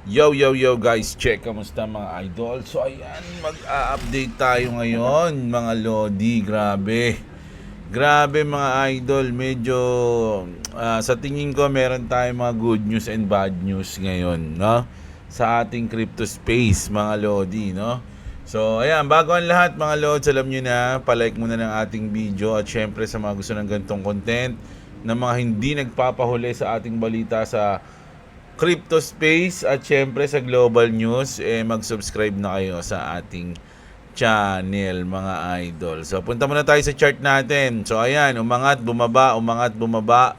Yo, yo, yo guys, check, kamusta mga idol? So ayan, mag-update tayo ngayon mga Lodi, grabe. Grabe mga idol, medyo sa tingin ko meron tayong mga good news and bad news ngayon, no? Sa ating crypto space mga Lodi, no? So ayan, bago ang lahat mga Lods, alam nyo na, palike muna ng ating video at syempre sa mga gusto ng ganitong content na mga hindi nagpapahuli sa ating balita sa crypto space at syempre sa global news, mag-subscribe na kayo sa ating channel mga idol. So punta muna tayo sa chart natin. So ayan, umangat, bumaba, umangat, bumaba.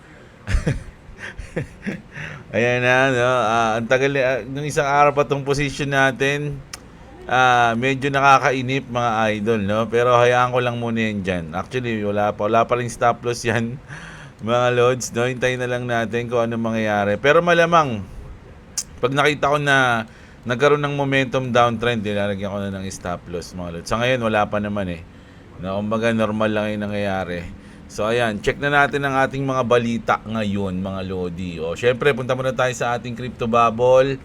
Ayan na, no? Ang tagal, ng isang araw pa tong position natin. Medyo nakakainip mga idol, no? Pero hayaan ko lang muna yan dyan. Actually, wala pa rin stop loss yan. Mga lods, no? Hintayin na lang natin kung ano mangyayari. Pero malamang, pag nakita ko na nagkaroon ng momentum downtrend, nilalagyan ko na ng stop loss mga lods. Sa ngayon, wala pa naman eh. Na kumbaga, normal lang yung nangyayari. So ayan, check na natin ang ating mga balita ngayon mga lodi. O syempre, punta muna tayo sa ating crypto bubble.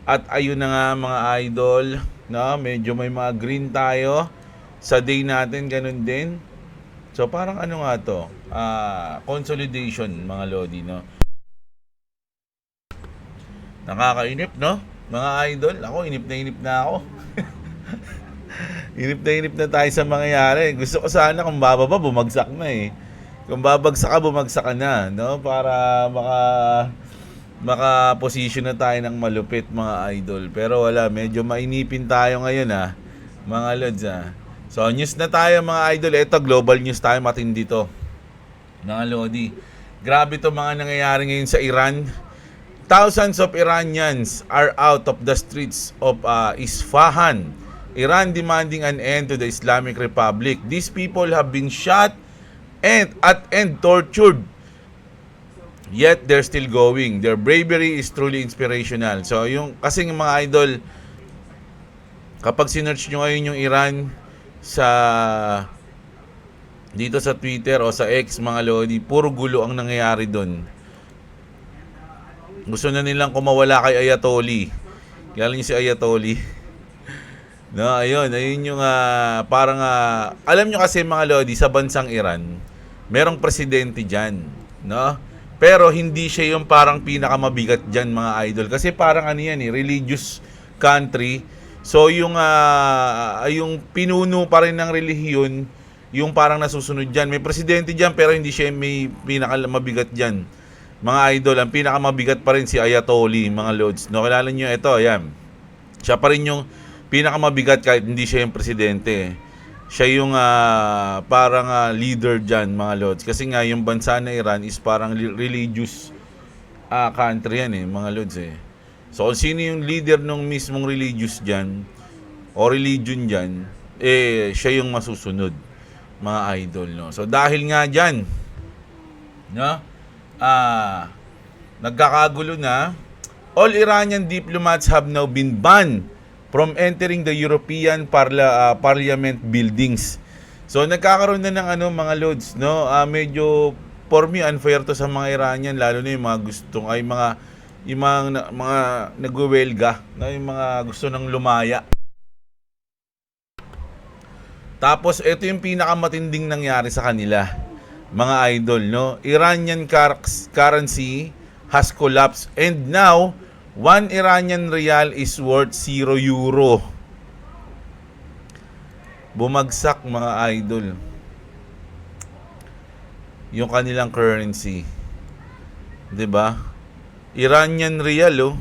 At ayun na nga mga idol, no? Medyo may mga green tayo. Sa day natin, ganun din. So parang ano nga to? Consolidation mga lodi, no? Nakakainip, no? Mga idol, ako inip na ako. Inip na tayo sa mangyayari. Gusto ko sana kung bababa, bumagsak na eh. Kung babagsak ka, bumagsak ka na, no? Para maka-position na tayo ng malupit mga idol. Pero wala, medyo mainipin tayo ngayon mga lods So news na tayo mga idol. Ito, global news tayo, matindi to. Mga lodi. Grabe to mga nangyayari ngayon sa Iran. Thousands of Iranians are out of the streets of Isfahan, Iran, demanding an end to the Islamic Republic. These people have been shot and tortured. Yet they're still going. Their bravery is truly inspirational. So yung kasing mga idol, kapag sinearch nyo ngayon yung Iran sa dito sa Twitter o sa X mga lodi, puro gulo ang nangyayari doon. Gusto na nilang kumawala kay Ayatollah. Kilala niyo si Ayatollah? No, ayun yung parang alam niyo kasi mga lodi, sa bansang Iran, merong presidente diyan, no? Pero hindi siya yung parang pinakamabigat diyan mga idol kasi parang ano yan religious country. So yung pinuno pa rin ng relihiyon yung parang nasusunod diyan. May presidente diyan pero hindi siya may pinakamabigat diyan. Mga idol, ang pinakamabigat pa rin si Ayatollah, mga lods. No, kilala niyo ito, ayan. Siya pa rin yung pinakamabigat kahit hindi siya yung presidente. Siya yung parang leader diyan, mga lods. Kasi nga yung bansa na Iran is parang religious country yan mga lods So kung sino yung leader ng mismong religious diyan o religion diyan, siya yung masusunod, mga idol, no. So dahil nga diyan, no? Nagkakagulo na. All Iranian diplomats have now been banned from entering the European Parliament buildings. So nagkakaroon na ng mga loads, no? Medyo for me unfair to sa mga Iranian, lalo na yung mga gustong yung mga nagwewelga, no? Yung mga gusto ng lumaya. Tapos ito yung pinakamatinding nangyari sa kanila, mga idol, no? Iranian currency has collapsed and now 1 Iranian rial is worth 0 euro. Bumagsak mga idol yung kanilang currency. 'Di ba? Iranian rial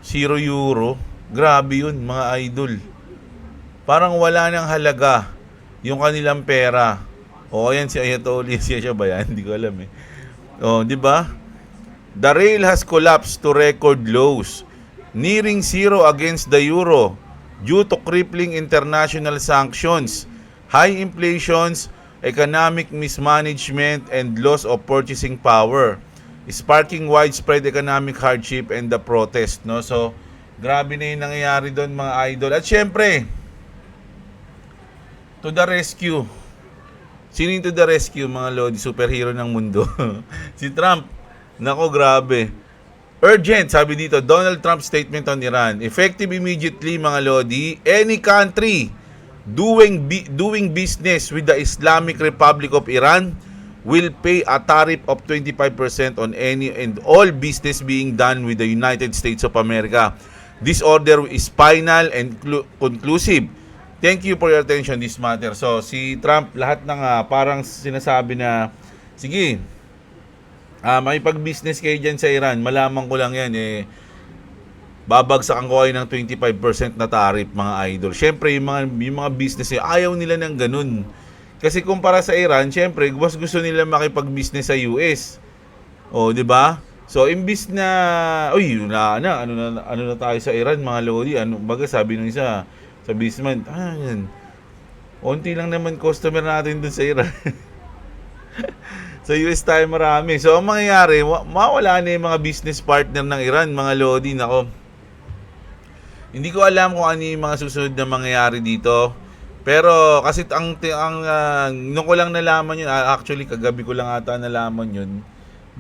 0 euro. Grabe 'yun mga idol. Parang wala nang halaga yung kanilang pera. O ayan si Ayatollah, siya ba yan? Hindi ko alam di ba? The rial has collapsed to record lows, nearing zero against the euro due to crippling international sanctions, high inflations, economic mismanagement, and loss of purchasing power, sparking widespread economic hardship and the protest, no? So, grabe na yung nangyayari doon mga idol. At syempre, to the rescue. Sino to the rescue mga lodi, superhero ng mundo? Si Trump. Nako, grabe. Urgent, sabi dito, Donald Trump statement on Iran. Effective immediately, mga Lodi. Any country doing business with the Islamic Republic of Iran will pay a tariff of 25% on any and all business being done with the United States of America. This order is final and conclusive. Thank you for your attention this matter. So, si Trump, lahat ng parang sinasabi na, sige, makipag-business kayo dyan sa Iran, malaman ko lang yan, babagsakan ko kayo ng 25% na tariff, mga idol. Siyempre, yung mga business, ayaw nila ng ganun. Kasi kumpara sa Iran, siyempre, gusto nila makipag-business sa US. O, di ba? So, imbis na, ano na tayo sa Iran, mga Lodi, baga sabi ng isa, sa businessman, yan. Unti lang naman customer natin dun sa Iran. Sa US tayo marami. So, ang mangyayari, mawala na yung mga business partner ng Iran, mga Lodi. Nako, hindi ko alam kung ano yung mga susunod na mangyayari dito. Pero, kasi nung ko lang nalaman yun, actually, kagabi ko lang ata nalaman yun,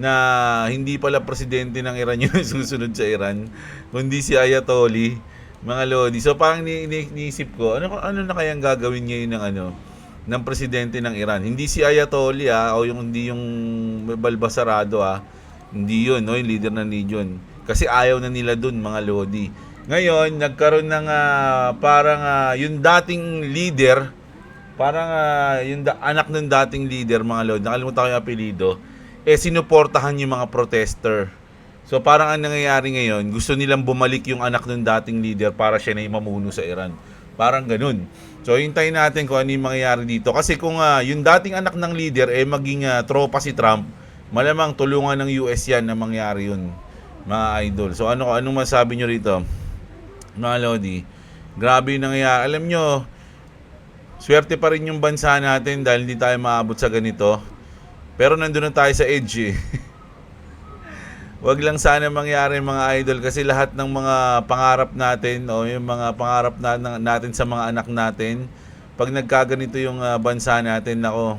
na hindi pala presidente ng Iran yung susunod sa Iran, kundi si Ayatollah, mga Lodi. So, parang niisip ko, ano na kayang gagawin ngayon ng presidente ng Iran? Hindi si Ayatollah o hindi yung Balbasarado hindi yun, no, yung leader ng region. Kasi ayaw na nila dun, mga Lodi. Ngayon, nagkaroon ng parang yung dating leader, parang yung anak ng dating leader, mga Lodi, nakalimutan ko yung apelido, sinuportahan yung mga protester. So parang ang nangyayari ngayon, gusto nilang bumalik yung anak ng dating leader para siya na yung mamuno sa Iran. Parang ganun. So hintayin natin kung ano yung mangyayari dito. Kasi kung yung dating anak ng leader maging tropa si Trump, malamang tulungan ng US yan na mangyari yun, mga idol. So anong masabi nyo rito, mga Lodi? Grabe yung nangyayari. Alam nyo, swerte pa rin yung bansa natin dahil hindi tayo maabot sa ganito. Pero nandun na tayo sa edge Wag lang sana mangyari, mga idol, kasi lahat ng mga pangarap natin o yung mga pangarap natin sa mga anak natin, pag nagkaganito yung bansa natin, nako,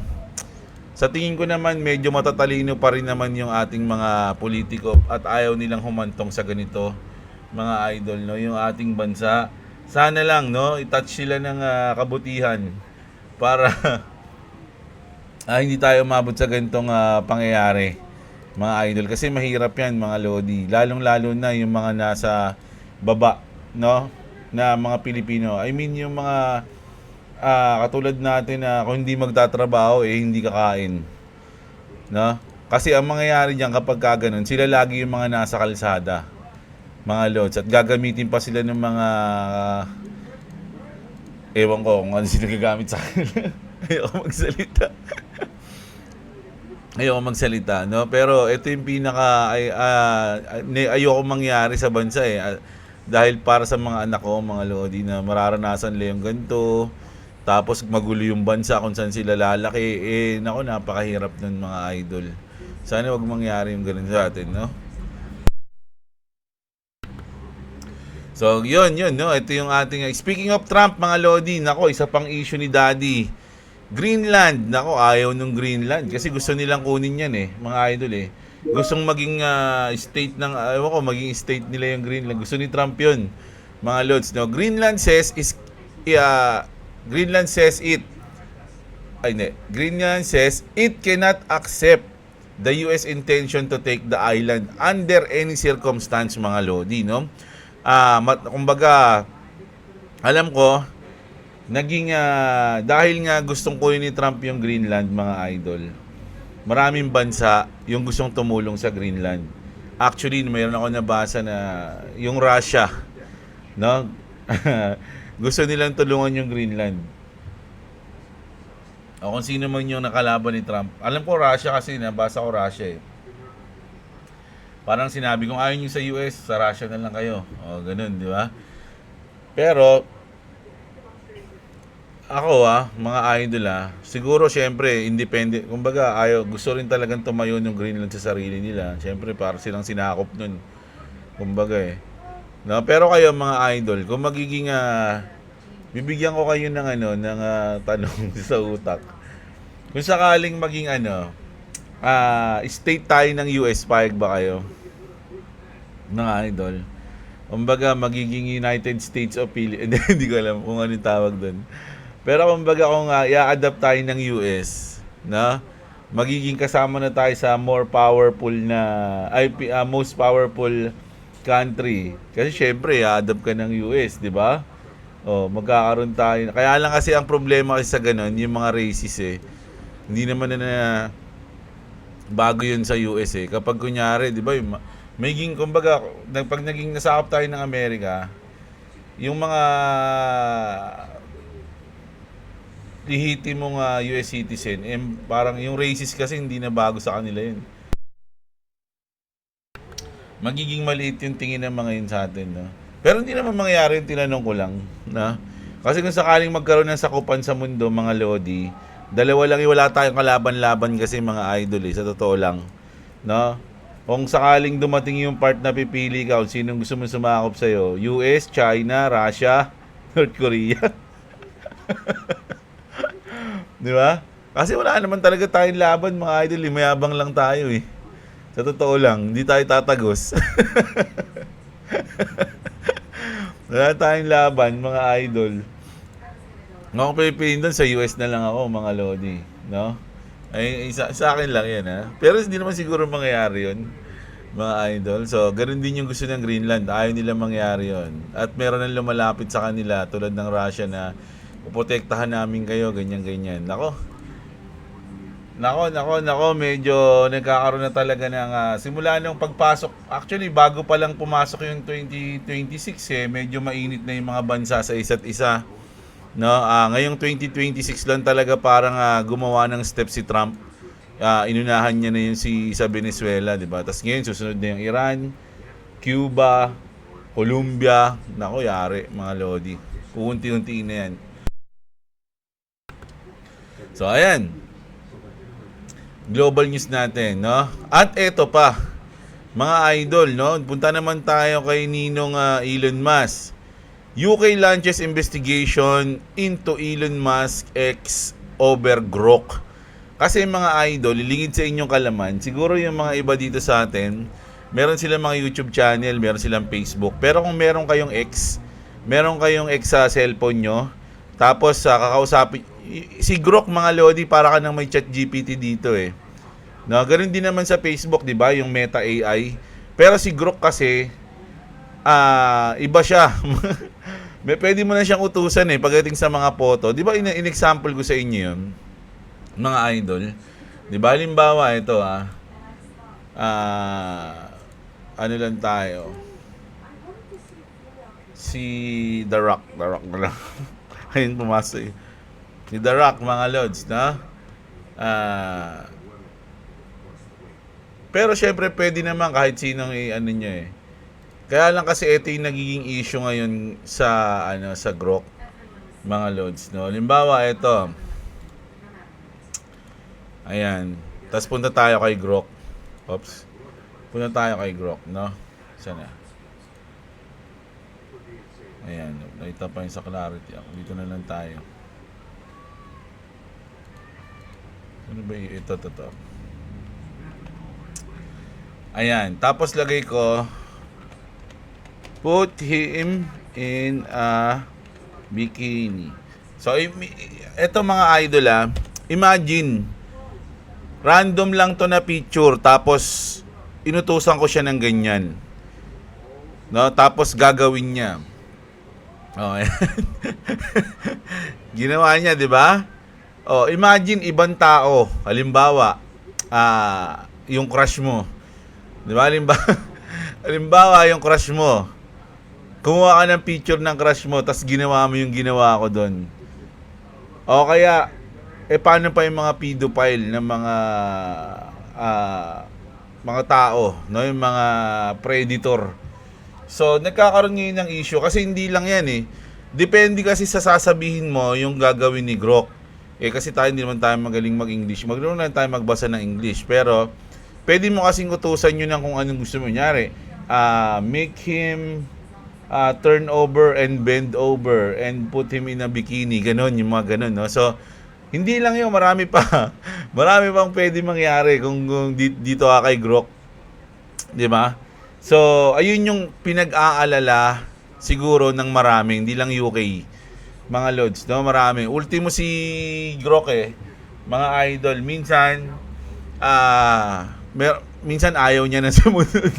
sa tingin ko naman medyo matatalino pa rin naman yung ating mga politiko at ayaw nilang humantong sa ganito, mga idol, no, yung ating bansa. Sana lang, no, i-touch sila ng kabutihan para hindi tayo umabot sa ganitong pangyayari, mga idol. Kasi mahirap yan, mga Lodi. Lalong-lalo na yung mga nasa baba, no, na mga Pilipino. I mean, yung mga katulad natin na kung hindi magtatrabaho, hindi kakain, no? Kasi ang mangyayari diyan kapag kaganon, sila lagi yung mga nasa kalsada, mga Lods, at gagamitin pa sila ng mga ewan ko kung ano sila gagamit sa kanila. Ayoko magsalita, no? Pero ito yung pinaka ayoko mangyari sa bansa dahil para sa mga anak ko, mga Lodi, na mararanasan nila yung ganito, tapos magulo yung bansa kung saan sila lalaki. Nako, napakahirap nun, mga idol. Sana wag mangyari yung ganun sa atin, no? So, yun, no? Ito yung ating speaking of Trump, mga Lodi, nako, isa pang issue ni Daddy. Greenland, nako, ayaw nung Greenland kasi gusto nilang kunin yan mga idol Gustong maging state ng maging state nila yung Greenland. Gusto ni Trump yun, mga Lods, no? Greenland says it cannot accept the US intention to take the island under any circumstance, mga Lodi, no? Kumbaga, alam ko naging dahil nga gustong kunin ni Trump yung Greenland, mga idol, maraming bansa yung gustong tumulong sa Greenland. Actually, mayroon ako nabasa na yung Russia, no? Gusto nilang tulungan yung Greenland. O kung sino man yung nakalaban ni Trump. Alam ko Russia kasi nabasa ko Russia Parang sinabi kong ayaw nyo sa US, sa Russia na lang kayo. O ganun, di ba? Pero ako mga idol siguro syempre independent, kumbaga gusto rin talagang tumayo ng Greenland sa sarili nila. Syempre para silang sinakop nun, kumbaga no? Pero kayo, mga idol, kung magiging bibigyan ko kayo ng tanong sa utak. Kung sakaling maging state tayo ng US, payag ba kayo? mga idol. Kumbaga, magiging United States of Philippines. Hindi ko alam kung anong tawag doon. Pero kumbaga, kung i-adapt tayo ng US, na magiging kasama na tayo sa more powerful na, most powerful country. Kasi syempre, i-adapt ka ng US, di ba? Oh, magkakaroon tayo. Kaya lang kasi ang problema kasi sa ganun, yung mga racist hindi naman na bago yun sa US Kapag kunyari, di ba, maging, kumbaga, pag naging nasakop tayo ng Amerika, yung mga lihiti mong US citizen, parang yung racist kasi hindi na bago sa kanila yun. Magiging maliit yung tingin ng mga yun sa atin, no? Pero hindi naman mangyayari yung tinanong ko lang, na kasi kung sakaling magkaroon ng sakupan sa mundo, mga lodi, dalawa lang wala tayong kalaban-laban kasi mga idol sa totoo lang, no? Kung sakaling dumating yung part na pipili ka kung sinong gusto mong sumakop sa'yo, US, China, Russia, North Korea. Di ba? Kasi wala naman talaga tayong laban, mga idol. Mayabang lang tayo Sa totoo lang, hindi tayo tatagos. Wala tayong laban, mga idol. Ako pipiliin doon sa US na lang ako, mga lodi. No? Ay, sa akin lang yan, Pero hindi naman siguro mangyayari yun, mga idol. So, ganun din yung gusto ng Greenland. Ayaw nila mangyari yun. At meron nang lumalapit sa kanila, tulad ng Russia na puprotektahan namin kayo, ganyan-ganyan. Nako, medyo nagkakaroon na talaga ng simula nung pagpasok. Actually, bago pa lang pumasok yung 2026 medyo mainit na yung mga bansa sa isa't isa. No, ngayong 2026 lang talaga parang gumawa ng step si Trump. Inunahan niya na yung sa Venezuela, 'di ba? Tapos ngayon susunod na yung Iran, Cuba, Colombia. Nako, yari mga lodi. Unti-unti na yan. So ayan. Global news natin, no? At eto pa, mga idol, no? Punta naman tayo kay Ninong Elon Musk. UK launches investigation into Elon Musk X over Grok. Kasi mga idol, lilingid sa inyong kalaman, siguro yung mga iba dito sa atin, meron silang mga YouTube channel, meron silang Facebook. Pero kung meron kayong X sa cellphone nyo, tapos kakausapin, si Grok mga lodi, para ka nang may chat GPT dito No, ganun din naman sa Facebook, di ba? Yung Meta AI. Pero si Grok kasi, iba siya. Pwede mo na siyang utusan pagdating sa mga photo. Di ba in-example ko sa inyo yun, mga idol? Di ba, halimbawa ito ano lang tayo, si The Rock na lang. Ayun, pumasok si The Rock, mga lods, na pero syempre pwede naman kahit sinong ano niya Kaya lang kasi ito yung nagiging issue ngayon sa Grok, mga lods, no. Halimbawa ito. Ayan. Tapos punta tayo kay Grok. Oops. Punta tayo kay Grok, no. Sana. Ayan, nakita pa yun sa clarity. Dito na lang tayo. Ano ba ito? Ayan, tapos lagay ko, put him in a bikini. So, ito mga idol imagine, random lang to na picture, tapos inutusan ko siya ng ganyan. No, tapos gagawin niya. Ginawa niya, 'di ba? Imagine ibang tao, halimbawa, yung crush mo. 'Di ba? Halimbawa, yung crush mo. Kumuha ka ng picture ng crush mo, tapos ginawa mo yung ginawa ko doon. O kaya, paano pa yung mga pedophile ng mga tao, no? Yung mga predator. So, nagkakaroon ngayon ng issue kasi hindi lang yan Depende kasi sa sasabihin mo yung gagawin ni Grok. Kasi hindi naman tayo magaling mag-English. Magkaroon lang tayo magbasa ng English. Pero, pwede mo kasing utusan yun ng kung anong gusto mo. Kunyari, make him turn over and bend over and put him in a bikini. Ganon, yung mga ganon, no? So, hindi lang yun. Marami pa. Marami pang pwede mangyari kung dito kay Grok. Di ba? So, ayun yung pinag-aalala siguro ng marami, hindi lang UK, mga lods, no? Marami. Ultimo si Grok mga idol, minsan minsan ayaw niya na sumunod.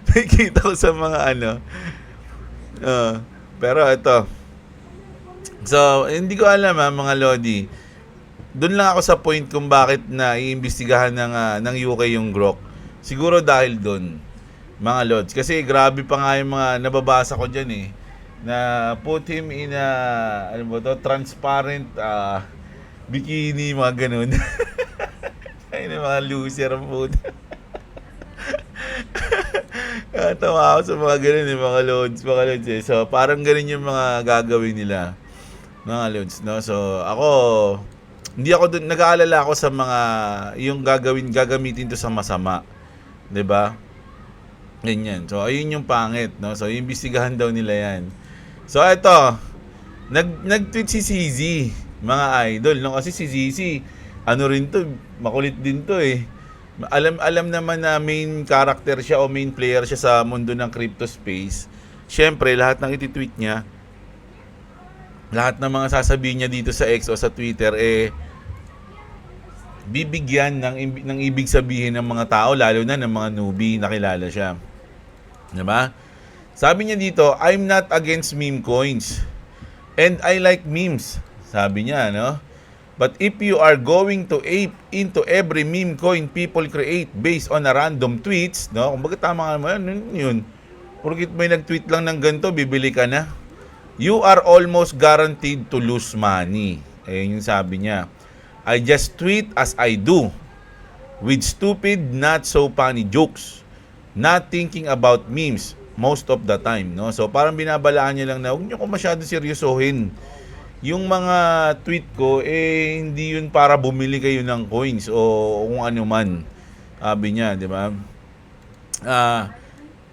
Nakikita ko sa mga pero ito. So, hindi ko alam mga lodi. Doon lang ako sa point kung bakit na iimbestigahan ng UK yung Grok. Siguro dahil doon, mga lods. Kasi grabe pa nga yung mga nababasa ko dyan na put him in transparent bikini, mga ganun. Ay na mga loser po. Tawa ako sa mga ganun mga lods. So parang ganun yung mga gagawin nila, mga lods, no? So ako, hindi ako dun, nag-aalala ako sa mga yung gagamitin to sa masama, 'di ba? Ganyan. So ayun yung pangit, no? So iimbestigahan daw nila 'yan. So ito, nag-tweet si CZ, mga idol, no? Kasi si CZ, rin to, makulit din to Alam naman na main character siya o main player siya sa mundo ng crypto space. Siyempre, lahat ng iti-tweet niya, lahat ng mga sasabihin niya dito sa X o sa Twitter, bibigyan ng ibig sabihin ng mga tao, lalo na ng mga newbie na kilala siya. Diba? Sabi niya dito, I'm not against meme coins. And I like memes. Sabi niya, no? But if you are going to ape into every meme coin people create based on a random tweets, no? Kung bakit tama nga naman yun. Porkit may nag-tweet lang ng ganito, bibili ka na. You are almost guaranteed to lose money. Ayun yung sabi niya. I just tweet as I do. With stupid, not so funny jokes. Not thinking about memes most of the time, no? So parang binabalaan niya lang na huwag niyo ko masyado seryosohin. Yung mga tweet ko, hindi yun para bumili kayo ng coins o kung ano man. Sabi niya, di ba?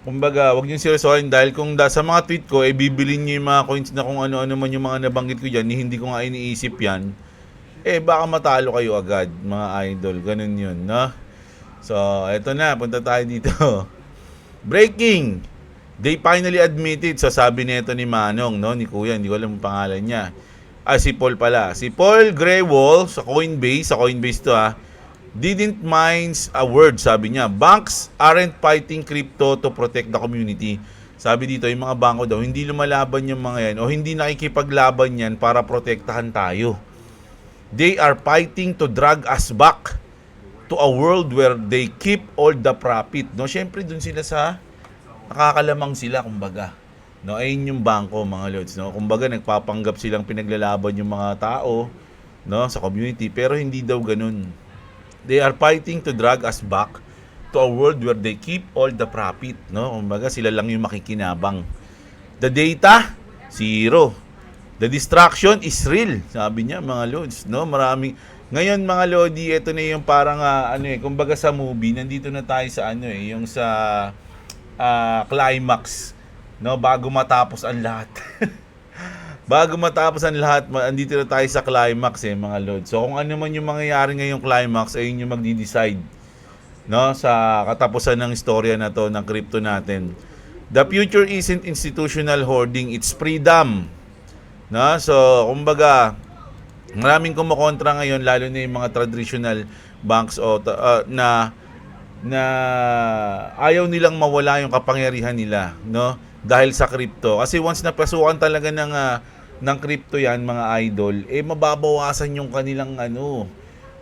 Kumbaga, wag niyo seryosohin dahil kung sa mga tweet ko, bibilin niyo yung mga coins na kung ano-ano man yung mga nabanggit ko dyan, hindi ko nga iniisip yan, baka matalo kayo agad, mga idol. Ganun yun, no? So, eto na, punta tayo dito. Breaking! They finally admitted, so sabi nito ni Manong, no? Ni Kuya, hindi ko alam ang pangalan niya. Si Paul pala. Si Paul Grewal sa Coinbase to didn't mind a word, sabi niya. Banks aren't fighting crypto to protect the community. Sabi dito, yung mga bangko daw, hindi lumalaban yung mga yan o hindi nakikipaglaban yan para protektahan tayo. They are fighting to drag us back to a world where they keep all the profit. No, syempre dun sila sa nakakalamang sila, kumbaga. No, ayun yung bangko, mga lods, no. Kumbaga nagpapanggap silang pinaglalaban yung mga tao, no, sa community, pero hindi daw ganun. They are fighting to drag us back to a world where they keep all the profit, no. Kumbaga sila lang yung makikinabang. The data, zero. The distraction is real, sabi niya, mga lods, no. Maraming ngayon, mga lodi, ito na yung parang kumbaga sa movie, nandito na tayo sa yung sa climax, no, bago matapos ang lahat. Bago matapos ang lahat, andito na tayo sa climax mga lods. So kung ano man yung mangyayari ngayong climax, ayun yung magdi-decide, no, sa katapusan ng istorya na to ng crypto natin. The future isn't institutional hoarding, it's freedom. No, so kumbaga maraming kumukontra ngayon, lalo na yung mga traditional banks na ayaw nilang mawala yung kapangyarihan nila, no, dahil sa crypto. Kasi once napasukan talaga ng crypto yan, mga idol, mababawasan yung kanilang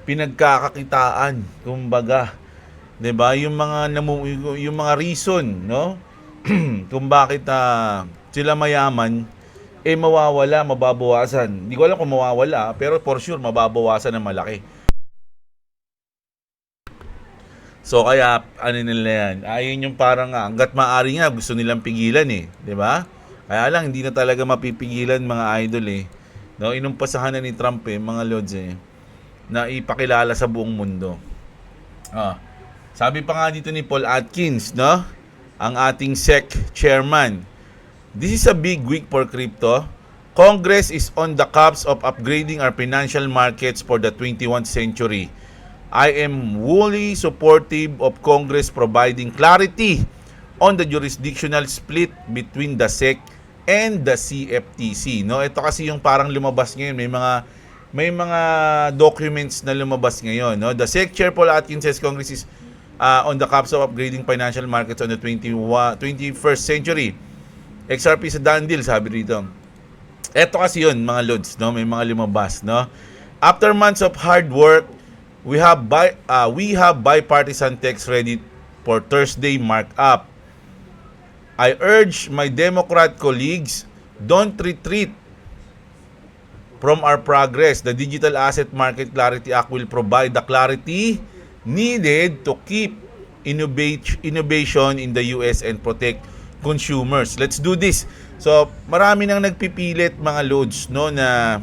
pinagkakakitaan, kumbaga, 'di ba? Yung mga reason, no, kung bakit sila mayaman, mawawala, mababawasan. Hindi ko alam kung mawawala, pero for sure mababawasan ng malaki. So kaya nila yan. Ayun yung parang hangga't maaari nga gusto nilang pigilan 'di ba? Kaya lang hindi na talaga mapipigilan, mga idol No, inumpasahan na ni Trump mga lods na ipakilala sa buong mundo. Sabi pa nga dito ni Paul Atkins, no? Ang ating SEC chairman. This is a big week for crypto. Congress is on the cusp of upgrading our financial markets for the 21st century. I am wholly supportive of Congress providing clarity on the jurisdictional split between the SEC and the CFTC. No, ito kasi yung parang lumabas ngayon, may mga documents na lumabas ngayon, no. The SEC Chair Paul Atkins says Congress is on the cusp of upgrading financial markets on the 21st century. XRP sa done deal, sabi rito. Ito kasi yun, mga lods, no, may mga lumabas, no. After months of hard work, we have bipartisan text ready for Thursday markup. I urge my Democrat colleagues, don't retreat from our progress. The Digital Asset Market Clarity Act will provide the clarity needed to keep innovation in the US and protect consumers. Let's do this. So, marami nang nagpipilit, mga loads, no, na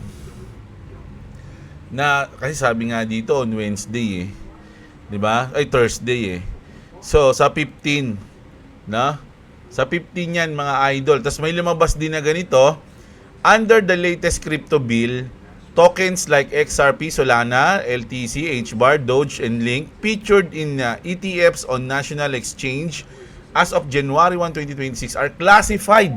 kasi sabi nga dito on Wednesday 'di ba? Ay Thursday So sa 15, no? Sa 15 yan, mga idol. Tapos may lumabas din na ganito, under the latest crypto bill, tokens like XRP, Solana, LTC, HBAR, Doge, and Link featured in ETFs on national exchange as of January 1, 2026 are classified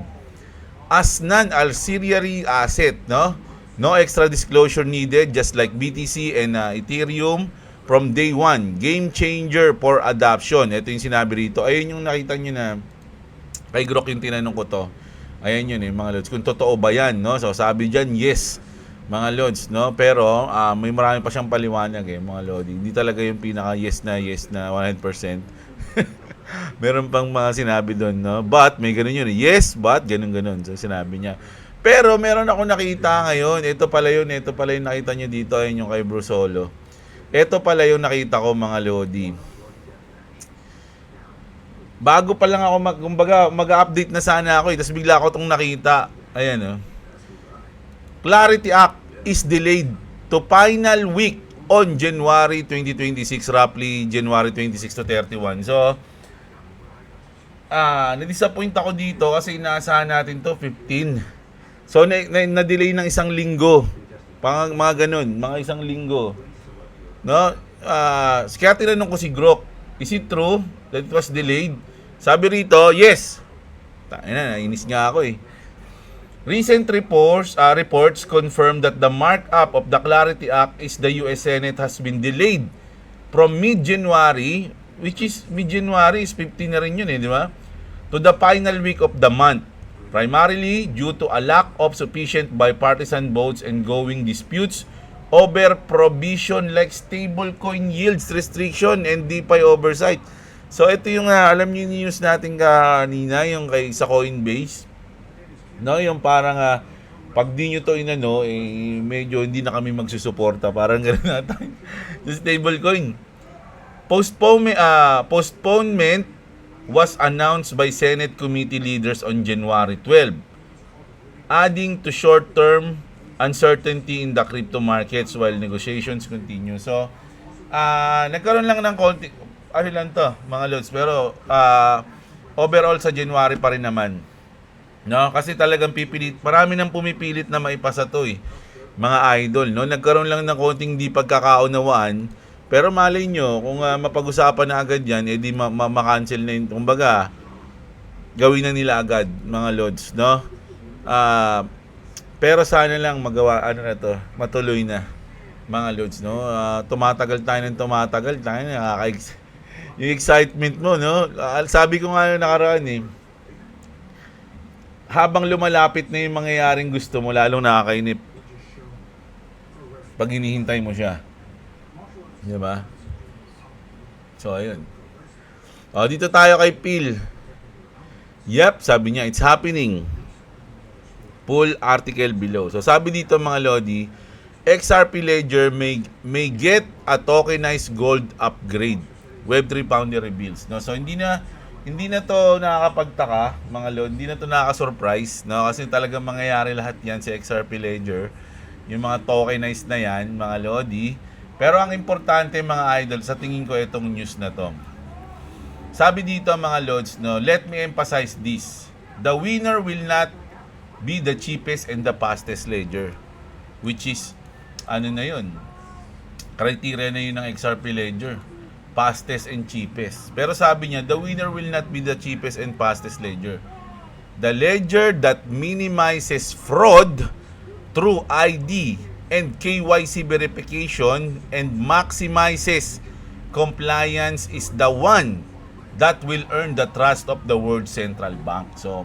as non-auxiliary asset, no? No extra disclosure needed, just like BTC and Ethereum from day one. Game changer for adoption. Ito yung sinabi rito. Ayun yung nakita nyo na kay Grok yung tinanong ko to. Ayan yun mga lods. Kung totoo ba yan, no? So sabi dyan, yes, mga lods, no? Pero may marami pa siyang paliwanag mga lodi. Hindi talaga yung pinaka yes na 100%. Meron pang mga sinabi doon, no? But may ganun yun. Yes, but ganun. So sinabi niya. Pero meron ako nakita ngayon. Ito pala yung nakita niyo dito. Ayun yung kay Bro Solo. Ito pala yung nakita ko, mga lodi. Bago pa lang ako mag-update na sana ako tapos bigla ko itong nakita. Ayan Clarity Act is delayed to final week on January 2026, roughly January 26 to 31. So, na-disappoint ako dito kasi inaasahan natin to 15. So, na-delay ng isang linggo. Mga ganun, mga isang linggo. No? Kaya tinanong ko si Grok, is it true that it was delayed? Sabi rito, yes. Nainis nga ako Recent reports confirm that the markup of the Clarity Act is the US Senate has been delayed from mid-January, which is mid-January is 15 na rin yun di ba? To the final week of the month. Primarily due to a lack of sufficient bipartisan votes and going disputes over provision like stablecoin yields restriction and DeFi oversight. So ito yung alam niyo yung news natin kanina, yung sa Coinbase. No, yung parang pag di nyo to medyo hindi na kami magsusuporta. Parang gano'n natin. The stablecoin. Postponement was announced by Senate committee leaders on January 12, adding to short-term uncertainty in the crypto markets while negotiations continue. So, nagkaroon lang ng konti, lang to, mga lods, pero overall sa January pa rin naman. No, kasi talagang marami nang pumipilit na maipasa to mga idol, no? Nagkaroon lang ng konting di pagkakaunawaan. Pero malay nyo, kung mapag-usapan na agad yan, edi ma-cancel na yun. Kumbaga, gawin na nila agad, mga lods, no? Pero sana lang magawa, matuloy na, mga lods, no? Tumatagal tayo, yung excitement mo, no? Sabi ko nga nakaraan habang lumalapit na yung mangyayaring gusto mo, lalong nakakainip pag hinihintay mo siya. Diba? So, ayun. Dito tayo kay Phil. Yep, sabi niya, it's happening. Full article below. So, sabi dito mga lodi, XRP Ledger may get a tokenized gold upgrade. Web3 founder reveals. No? So, hindi na to nakakapagtaka, mga lodi. Hindi na to nakaka-surprise. No? Kasi talagang mangyayari lahat yan sa XRP Ledger. Yung mga tokenized na yan, mga lodi. Pero ang importante, mga idol, sa tingin ko itong news na to. Sabi dito mga lods, no, let me emphasize this. The winner will not be the cheapest and the fastest ledger. Which is, na yun? Criteria na yun ng XRP Ledger. Fastest and cheapest. Pero sabi niya, the winner will not be the cheapest and fastest ledger. The ledger that minimizes fraud through ID and KYC verification and maximizes compliance is the one that will earn the trust of the world central bank. So,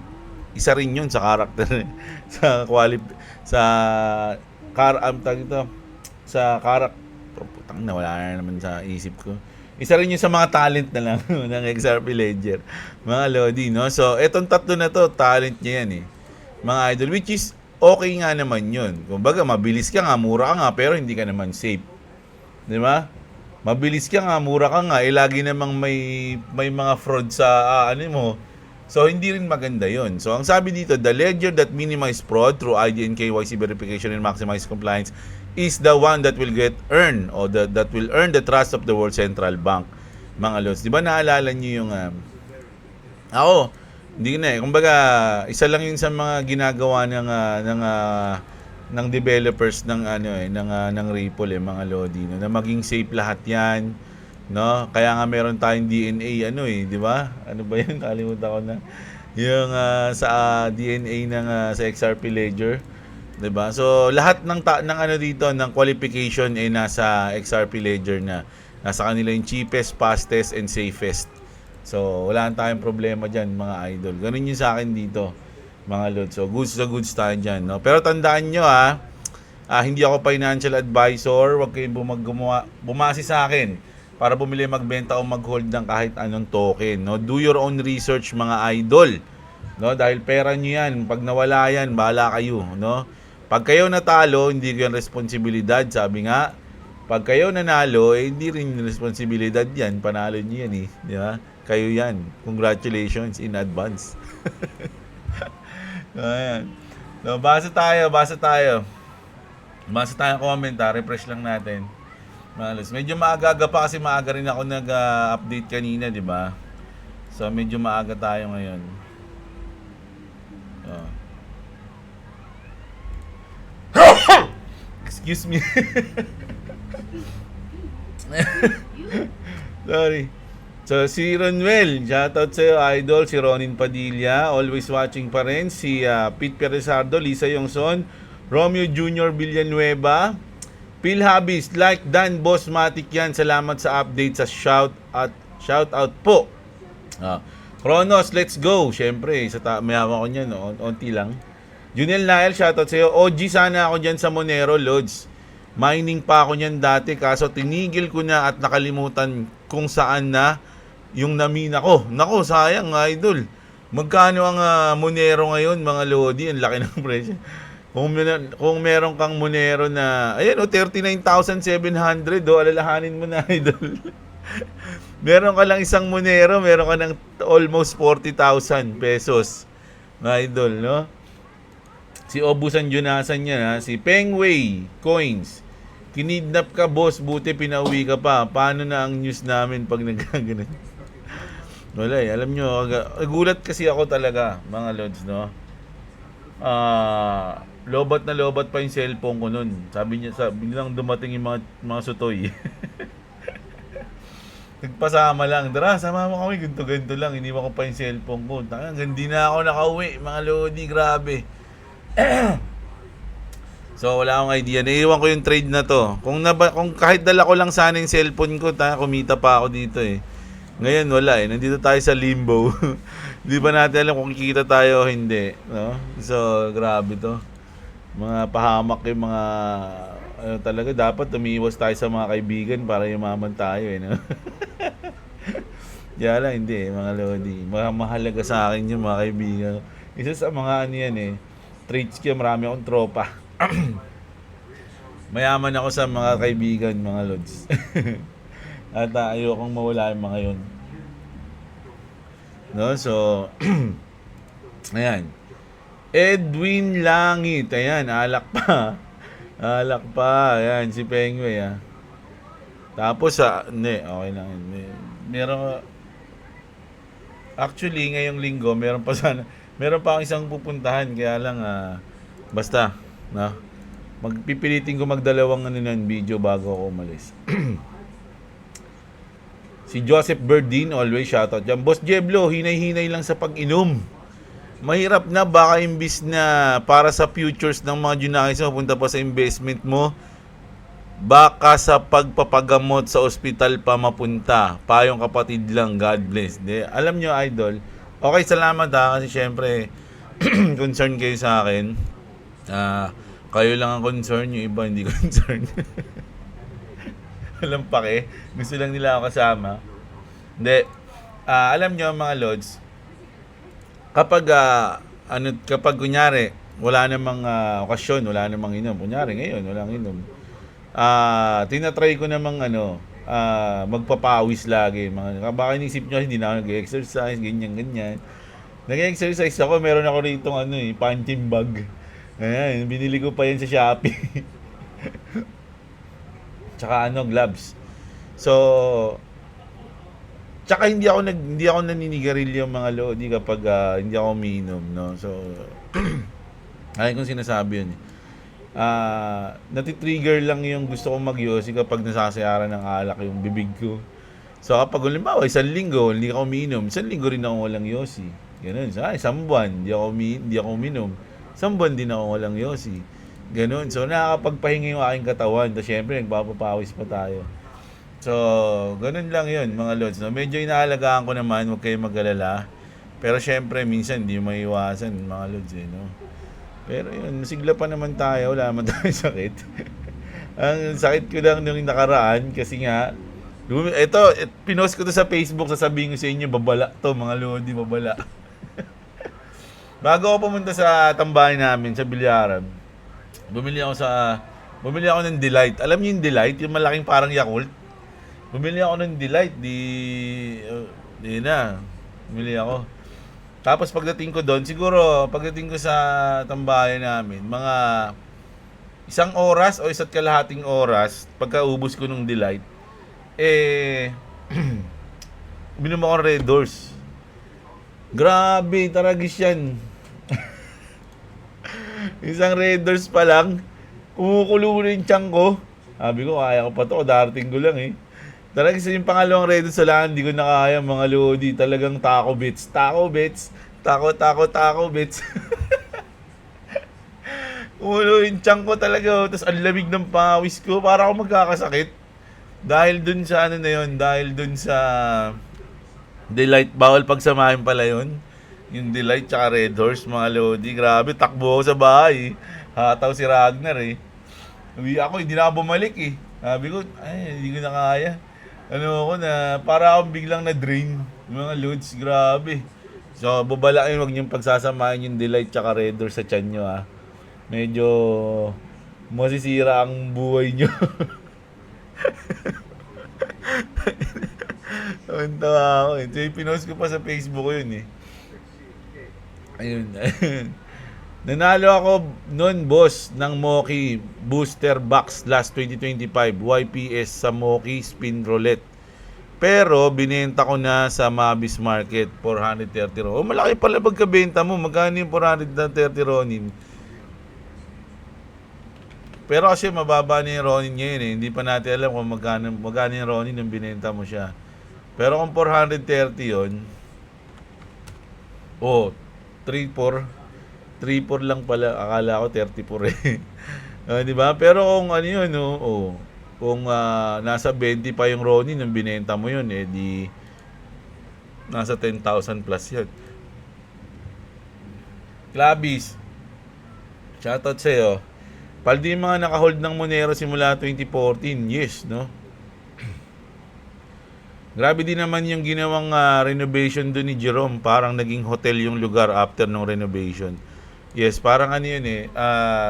isa rin yun sa character sa sa sa putang na wala na naman sa isip ko. Isa rin yun sa mga talent na lang ng XRP Ledger, mga Lodi, no? So, etong tatlo na to, talent niya yan eh, mga idol, which is okay nga naman yun. Kumbaga, mabilis ka nga, mura ka nga, pero hindi ka naman safe. Di ba? Mabilis ka nga, mura ka nga, lagi namang may mga fraud sa ano mo. So, hindi rin maganda yon. So, ang sabi dito, the ledger that minimize fraud through ID and KYC verification and maximize compliance is the one that will that will earn the trust of the world central bank, mga lods. Di ba naalala niyo yung ako, hindi na eh. Kumbaga, isa lang yun sa mga ginagawa ng developers ng ng Ripple mga Lodi, no? Na maging safe lahat 'yan, no? Kaya nga meron tayong DNA di ba? Ano ba 'yun? Nakalimutan ko na. Yung sa DNA sa XRP Ledger, 'di ba? So lahat ng dito ng qualification ay nasa XRP Ledger na. Nasa kanila yung cheapest, fastest and safest. So, wala tayong problema dyan, mga idol. Ganun yung sa akin dito, mga lods. So, goods tayo dyan, no? Pero tandaan nyo, hindi ako financial advisor. Huwag kayong bumasi sa akin para bumili, magbenta o mag-hold ng kahit anong token, no? Do your own research, mga idol, no? Dahil pera nyo yan. Pag nawala yan, bahala kayo, no? Pag kayo natalo, hindi ko yan responsibilidad. Sabi nga, pag kayo nanalo, hindi rin responsibilidad yan. Panalo nyo yan, di ba? Kayo yan. Congratulations in advance. Ayan. So, basa tayo. Basa tayo comment, refresh lang natin. Malas. Medyo maaga pa kasi maaga rin ako nag-update kanina, di ba? So, medyo maaga tayo ngayon. Excuse me. Sorry. So, si Ronwell, shoutout sa'yo, idol. Si Ronin Padilla, always watching pa rin. Si Pete Peresardo, Lisa Yongson, Romeo Jr. Villanueva, Phil Habis, like Dan Bossmatic yan. Salamat sa update sa shoutout po. Kronos, let's go. Siyempre, mayaman ko niyan, onti lang. Junel Nael, shoutout sa'yo. OG sana ako dyan sa Monero, Lods. Mining pa ako niyan dati, kaso tinigil ko na at nakalimutan kung saan na yung namina ko. Nako, sayang, idol. Magkano ang Monero ngayon, mga Lodi? Ang laki ng presyo. Kung meron kang Monero na, ayan 39,700, alalahanin mo na, idol. Meron ka lang isang Monero, meron ka ng almost 40,000 pesos, mga idol, no? Si Obusan Junasan niya, si Pengwei Coins. Kinidnap ka, boss, buti pinauwi ka pa. Paano na ang news namin pag nagkaganon? Wala alam nyo, gulat kasi ako talaga, mga lods, no? Lobat na lobat pa yung cellphone ko nun. Sabi nilang dumating yung mga sutoy. Nagpasama lang, dara, sama mo kami, ganito lang, iniwan ko pa yung cellphone ko. Hindi na ako nakauwi, mga Lodi, grabe. So wala akong idea. Naiiwan ko yung trade na to. Kung kahit dala ko lang sana yung cellphone ko, kumita pa ako dito eh. Ngayon wala eh. Nandito tayo sa limbo. Di ba natin alam kung kikita tayo o hindi, no? So grabe to. Mga pahamak yung mga talaga dapat umiiwas tayo sa mga kaibigan para yumaman tayo eh, no? Yala hindi eh, mga Lodi. Mahalaga sa akin yung mga kaibigan. Isa sa mga yan eh. Trades ko, marami akong tropa. Mayaman ako sa mga kaibigan, mga Lods. At ayokong mawala yung mga yun. No, so ayan. Edwin Langit, ayan, alak pa. Ayan, si Pengwei, Tapos, hindi, okay lang. Meron, actually, ngayong linggo, meron pa akong isang pupuntahan, kaya lang, basta, no? Magpipilitin ko magdalawang video bago ako umalis. Si Joseph Berdin, always shoutout dyan. Boss Jeblo, hinay-hinay lang sa pag-inom. Mahirap na, baka imbis na para sa futures ng mga junakis mo, punta pa sa investment mo, baka sa pagpapagamot sa ospital pa mapunta. Payong kapatid lang, God bless. Alam nyo, idol, okay, salamat kasi syempre, concern kayo sa akin. Kayo lang ang concern, yung iba hindi concern. Walang pake. Gusto lang nila ako kasama. Hindi. Alam nyo mga lods, kapag kunyari, wala namang okasyon, wala namang inom. Kunyari ngayon, walang inom. Tinatry ko namang magpapawis lagi. Baka inisip nyo, hindi na ako nag-exercise, ganyan. Nag-exercise ako, meron ako rito punching bag. Ayan, binili ko pa yan sa Shopee. Tsaka gloves. So, tsaka hindi ako naninigarilyo mga lodi kapag hindi ako umiinom, no. So, ay kung sinasabi yun. Natitrigger lang yung gusto kong magyosi kapag nasasayaran ng alak yung bibig ko. So, kapag halimbawa, 1 linggo, hindi ako umiinom, 1 linggo rin ako walang yosi. Ganun. So, 1 buwan, hindi ako uminom. 1 buwan din ako walang yosi. Ganun. So, nakakapagpahinga yung aking katawan. Tapos, syempre, nagpapapawis pa tayo. So, ganun lang yun, mga lods. No? Medyo inaalagaan ko naman, huwag kayong mag-alala. Pero, syempre, minsan, hindi maiwasan, mga lods, no? Pero, yun, masigla pa naman tayo. Wala naman tayo sakit. Ang sakit ko lang nung nakaraan, kasi nga, pinost ko to sa Facebook, sasabihin ko sa inyo, babala to, mga lodi, babala. Bago ako pumunta sa tambahay namin, sa Bilyaran, bumili ako ng Delight. Alam niyo yung Delight? Yung malaking parang Yakult? Bumili ako ng Delight. Bumili ako. Tapos pagdating ko doon, pagdating ko sa tambayan namin, mga 1 oras o 1.5 oras, pagkaubos ko ng Delight, binom ako ng Red Doors. Grabe, taragis yan. Isang Red Doors pa lang, kumukulo na yung tiyan ko. Sabi ko, kaya ko pa to, darating ko lang Talagang yung pangalawang Red Doors sa lang, hindi ko nakaya mga lodi. Talagang taco bits. Taco bits. Kumulo yung tiyan ko talaga. Tapos ang lamig ng pawis ko, para ako magkakasakit. Dahil dun sa Delight, bawal pagsamahin pala yun. Yung Delight tsaka Red Horse, mga lodi. Grabe, takbo ako sa bahay. Hataw si Ragnar Uwi ako, hindi na ako bumalik Sabi ko, hindi ko na kaya. Para akong biglang na-drain. Mga loads, grabe. So, babala huwag niyong pagsasamahin yung Delight tsaka Red Horse sa tiyan nyo Medyo masisira ang buhay nyo. Tawa ako So, pinost ko pa sa Facebook ko yun Ayun. Nanalo ako noon, boss, ng Moki Booster Box last 2025 YPS sa Moki Spin Roulette. Pero binenta ko na sa Mabis Market 430 Ronin. Malaki pala pagkabenta mo. Magkano yung 430 Ronin? Pero kasi mababa na yung Ronin ngayon Hindi pa natin alam kung magkano yung Ronin nung binenta mo siya. Pero kung 430 yun, 3-4 lang pala. Akala ko 34 di ba? Pero kung yun, kung nasa 20 pa yung Ronin nung binenta mo yun, di nasa 10,000 plus yun. Klabis, shoutout sa'yo. Paldi yung mga nakahold ng Monero simula 2014, yes, no? Grabe din naman yung ginawang renovation doon ni Jerome. Parang naging hotel yung lugar after ng renovation. Yes, parang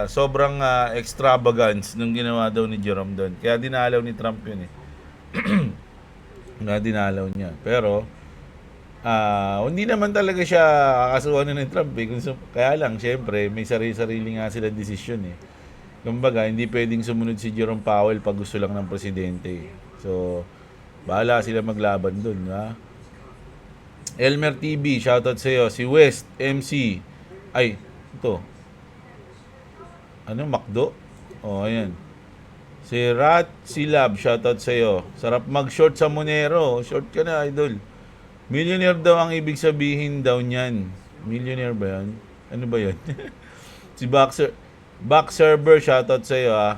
sobrang extravagance nung ginawa daw ni Jerome doon. Kaya dinalaw ni Trump yun dinalaw niya. Pero, hindi naman talaga siya kakasuhan ni Trump Kaya lang, syempre, may sarili-sarili nga sila desisyon Kumbaga, hindi pwedeng sumunod si Jerome Powell pag gusto lang ng presidente So, bahala sila maglaban dun, Elmer TV, shoutout sa'yo. Si West MC. Ito. McDo? Oh, ayan. Si Rat Silab, shoutout sa'yo. Sarap mag-short sa Monero. Short ka na, idol. Millionaire daw ang ibig sabihin daw niyan. Millionaire ba yan? Ano ba yan? Si Backserver, shoutout sa'yo ah.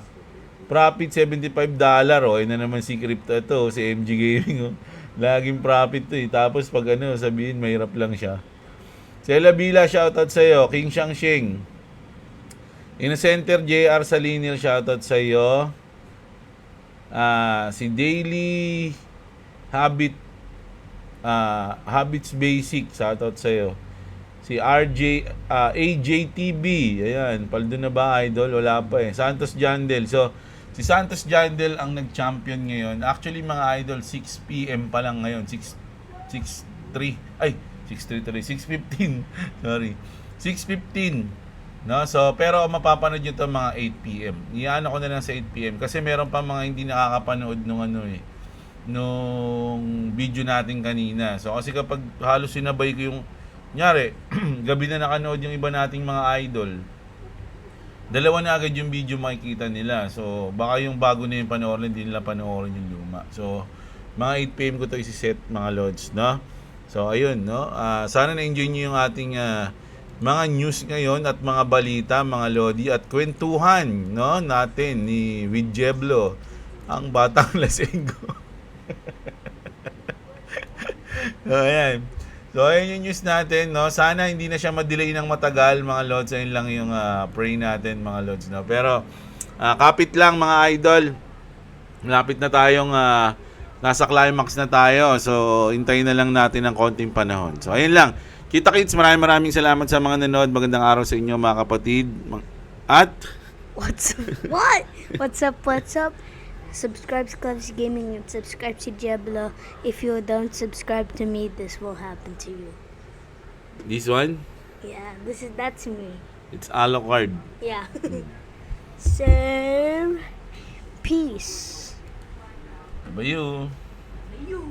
Profit $75 oh. Ayun na naman si Crypto to, si MG Gaming oh. Laging profit to eh. Tapos pag ano, sabihin mahirap lang siya. Si Ella Bila, shoutout sa'yo. King Shang Shing. Innocenter JR Salinil, shoutout sa'yo. Si Daily Habits Basic, shoutout sa'yo. Si AJTB, ayan, paldo na ba idol? Wala pa eh. Santos Jandel. So, si Santos Jandel ang nag-champion ngayon. Actually mga idol, 6 PM pa lang ngayon. 6:15. Sorry. 6:15. No, so pero mapapanood niyo 'to mga 8 PM. Iyaano ko na lang sa 8 PM kasi meron pa mga hindi nakakapanood nung nung video natin kanina. So kasi kapag halos sinabay ko yung kunyari, gabi na nakanood yung iba nating mga idol. Dalawa na agad yung video makikita nila. So baka yung bago na yung panoorin, hindi nila panoorin yung luma. So mga 8 PM ko 'to isi-set mga lods, no? So ayun, no. Sana na-enjoy niyo yung ating mga news ngayon at mga balita, mga lodi at kwentuhan, no, natin ni with Jeblo, ang batang lasenggo. So, ayan. So, ayan yung news natin, no. Sana hindi na siya ma-delay ng matagal, mga lods. Ayun lang yung pray natin, mga lods, no. Pero, kapit lang, mga idol. Malapit na tayong nasa climax na tayo. So, hintayin na lang natin ng konting panahon. So, ayun lang. Kita-kits, maraming salamat sa mga nanood. Magandang araw sa inyo mga kapatid. At What's what? What's up? Subscribe to Clevis Gaming and subscribe to Diablo. If you don't subscribe to me, this will happen to you. this one, Yeah, that's me. it's Alucard. Yeah. So, peace. Bayo. You.